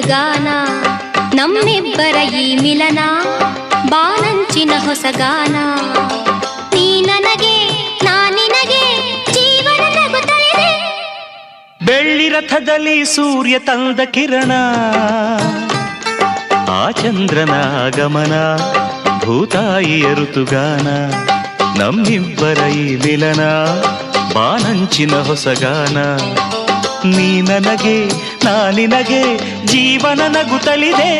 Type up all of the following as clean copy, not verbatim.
ಗಾನ ನಮ್ಮಿಬ್ಬರ ಈ ಮಿಲನ ಬಾನಂಚಿನ ಹೊಸಗಾನ ನೀ ನನಗೆ ನಾ ನಿನಗೆ ಜೀವನ ನಗುತ್ತಲಿದೆ. ಬೆಳ್ಳಿ ರಥದಲ್ಲಿ ಸೂರ್ಯ ತಂದ ಕಿರಣ ಆ ಚಂದ್ರನ ಆಗಮನ ಭೂತಾಯಿಯ ಋತುಗಾನ ನಮ್ಮಿಬ್ಬರ ಈ ಮಿಲನ ಬಾನಂಚಿನ ಹೊಸಗಾನ ನೀ ನನಗೆ ನಾ ನಿನಗೆ ಜೀವನ ನಗುತ್ತಲಿದೆ.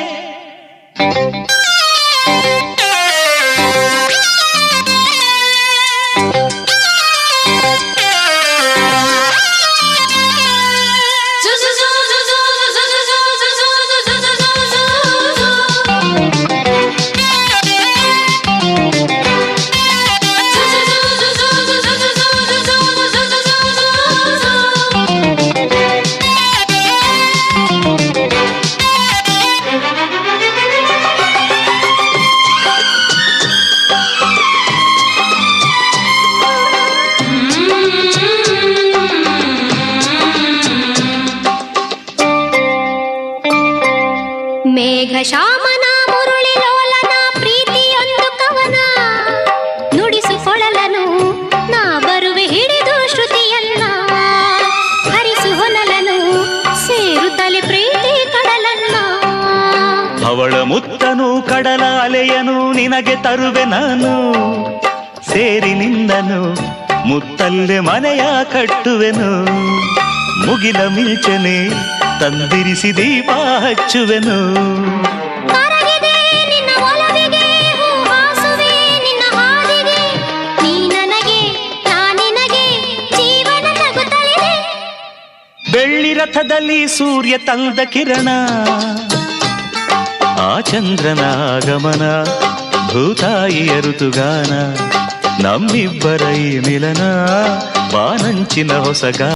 ಮೇಘ ಶಾಮನ ಮುರುಳಿ ಲೋಲನ ಪ್ರೀತಿಯೊಂದು ಕವನ ನುಡಿಸುಕೊಳಲನು ನಾ ಬರುವೆ ಹಿಡಿದು ಶ್ರುತಿಯನ್ನ ಹರಿಸು ಹೊನಲನು ಸೇರುತ್ತಲೆ ಪ್ರೀತಿ ಕಡಲನ್ನ ಅವಳ ಮುತ್ತನು ಕಡಲ ಅಲೆಯನು ನಿನಗೆ ತರುವೆ ನಾನು ಸೇರಿ ನಿಂದನು ಮುತ್ತಲ್ಲೆ ಮನೆಯ ಕಟ್ಟುವೆನು ಮುಗಿಲ ಮಿಂಚನೆ ತಂದಿರಿಸಿ ದೀಪ ಹಚ್ಚುವೆನು. ಕರಗಿದೆ ನಿನ್ನ ಒಲವಿಗೆ ಹೂವಾಸುವೆ ನಿನ್ನ ಹಾದಿಗೆ ನೀ ನನಗೆ ನಾ ನಿನಗೆ ಜೀವನ ನಗುತ್ತಲಿದೆ. ಬೆಳ್ಳಿ ರಥದಲ್ಲಿ ಸೂರ್ಯ ತಂದ ಕಿರಣ ಆ ಚಂದ್ರನ ಆಗಮನ ಭೂತಾಯಿಯ ಋತುಗಾನ ನಮ್ಮಿಬ್ಬರ ಈ ಮಿಲನ ಬಾನಂಚಿನ ಹೊಸಗಾನ.